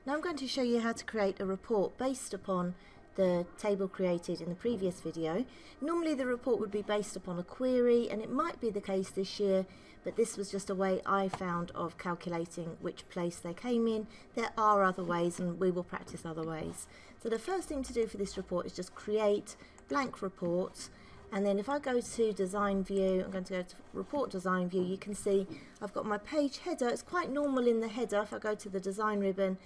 Now I'm going to show you how to create a report based upon the table created in the previous video. Normally the report would be based upon a query, and it might be the case this year, but this was just a way I found of calculating which place they came in. There are other ways, and we will practice other ways. So the first thing to do for this report is just create blank reports. And then if I go to design view, I'm going to go to report design view, you can see I've got my page header. It's quite normal in the header. If I go to the design ribbon,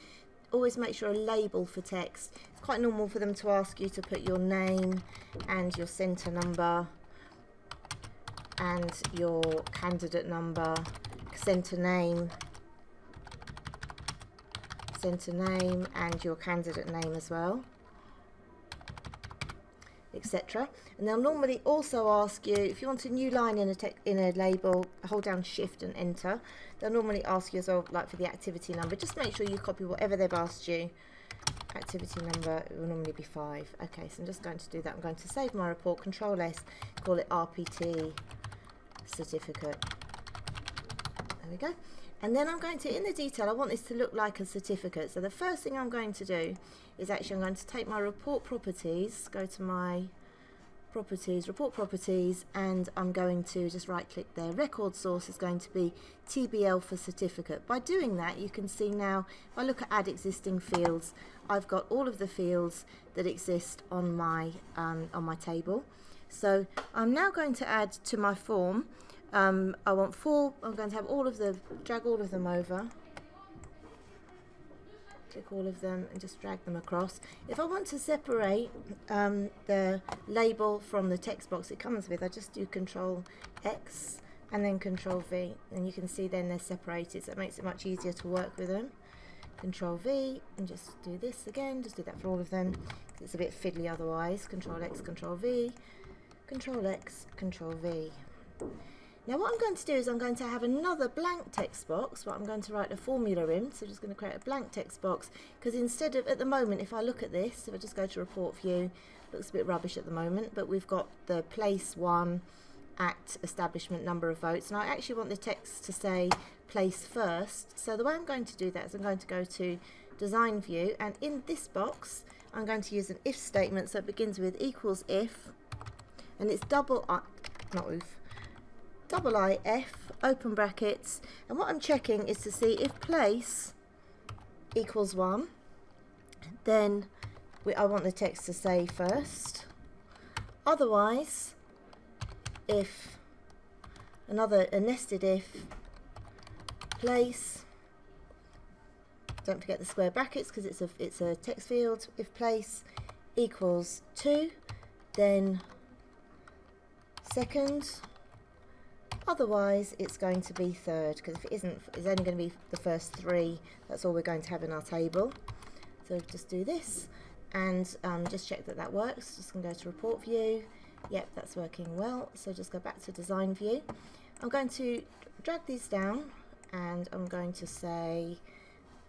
always make sure a label for text. It's quite normal for them to ask you to put your name and your center number and your candidate number, center name and your candidate name as well, etc. And they'll normally also ask you, if you want a new line in a label, hold down shift and enter. They'll normally ask you as well, like for the activity number, just make sure you copy whatever they've asked you. Activity number, it will normally be 5. Okay, so I'm just going to do that. I'm going to save my report, Control S, call it RPT certificate. There we go. And then I'm going to, in the detail, I want this to look like a certificate. So the first thing I'm going to do is actually I'm going to take my report properties, go to my properties, report properties, and I'm going to just right click there. Record source is going to be TBL for certificate. By doing that, you can see now, if I look at add existing fields, I've got all of the fields that exist on my table. So I'm now going to add to my form. I want 4, I'm going to have drag all of them over, click all of them and just drag them across. If I want to separate the label from the text box it comes with, I just do Control X and then Control V, and you can see then they're separated, so it makes it much easier to work with them. Control V and just do this again, just do that for all of them, it's a bit fiddly otherwise. Control X, Control V, Control X, Control V. Now what I'm going to do is I'm going to have another blank text box, what I'm going to write a formula in. So I'm just going to create a blank text box, because instead of, at the moment, if I look at this, if I just go to report view, looks a bit rubbish at the moment, but we've got the place 1 at establishment number of votes, and I actually want the text to say place first. So the way I'm going to do that is I'm going to go to design view, and in this box I'm going to use an if statement. So it begins with equals if, and it's double if, open brackets, and what I'm checking is to see if place equals 1, then I want the text to say first. Otherwise, if a nested if, place, don't forget the square brackets because it's a text field, if place equals 2, then second. Otherwise, it's going to be third, because if it isn't, it's only going to be the first 3. That's all we're going to have in our table. So just do this and just check that works. Just going to go to report view. Yep, that's working well. So just go back to design view. I'm going to drag these down, and I'm going to say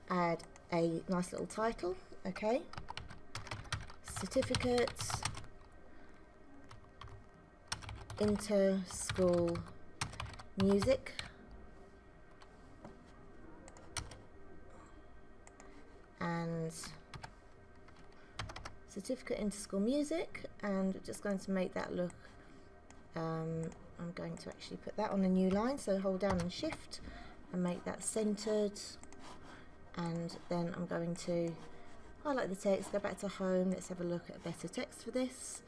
add a nice little title. Okay. Certificates, inter-school music, and certificate inter-school music, and we're just going to make that look, I'm going to actually put that on a new line, so hold down and shift and make that centered, and then I'm going to highlight the text, go back to home, let's have a look at better text for this,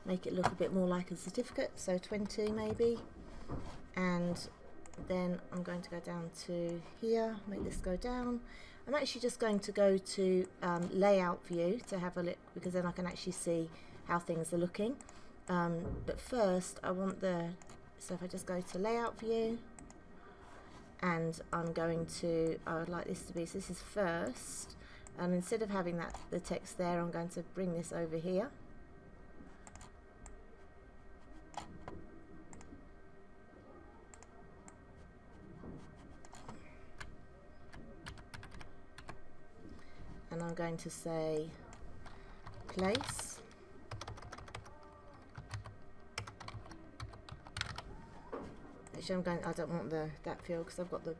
make it look a bit more like a certificate, so 20 maybe. And then I'm going to go down to here, make this go down. I'm actually just going to go to layout view to have a look, because then I can actually see how things are looking. But first I want so if I just go to layout view, and I'm going to, I would like this to be, so this is first, and instead of having the text there, I'm going to bring this over here. And I'm going to say place, actually I don't want that field because I've got the,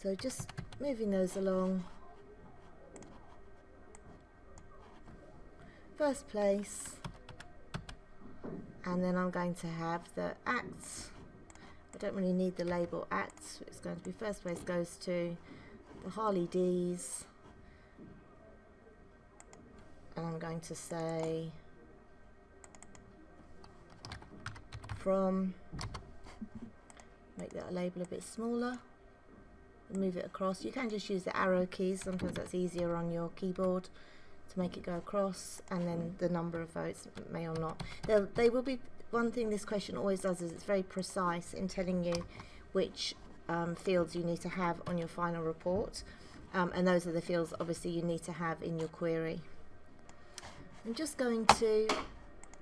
So just moving those along. First place, and then I'm going to have the acts. I don't really need the label acts. It's going to be first place goes to the Harley D's, and I'm going to say from, make that label a bit smaller and move it across. You can just use the arrow keys, sometimes that's easier on your keyboard to make it go across, and then the number of votes may or not. They will be, one thing this question always does is it's very precise in telling you which fields you need to have on your final report, and those are the fields obviously you need to have in your query. I'm just going to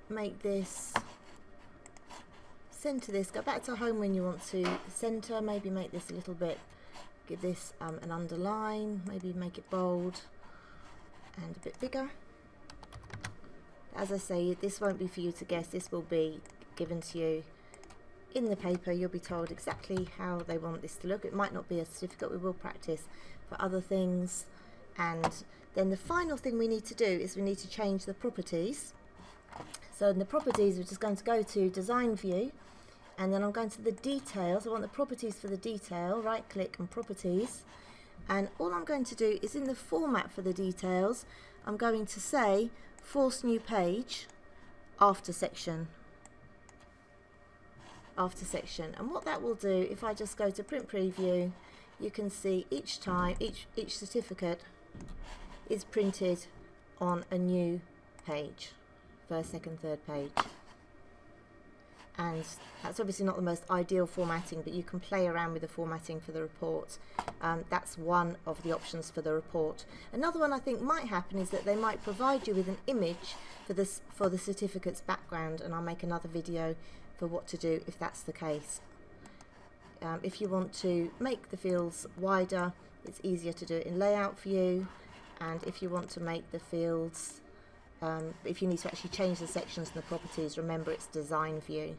make this, center this, go back to home when you want to center, maybe make this a little bit, give this an underline, maybe make it bold and a bit bigger. As I say, this won't be for you to guess, this will be given to you in the paper. You'll be told exactly how they want this to look. It might not be a certificate, we will practice for other things. And then the final thing we need to do is we need to change the properties. So in the properties, we're just going to go to design view, and then I'm going to the details. I want the properties for the detail, right click and properties. And all I'm going to do is in the format for the details, I'm going to say force new page after section. After section. And what that will do, if I just go to print preview, you can see each time, each certificate is printed on a new page. First, second, third page. And that's obviously not the most ideal formatting, but you can play around with the formatting for the report. That's one of the options for the report. Another one I think might happen is that they might provide you with an image for the certificate's background, and I'll make another video for what to do if that's the case. If you want to make the fields wider, it's easier to do it in layout view, and if you want to make the fields if you need to actually change the sections and the properties, remember it's design view.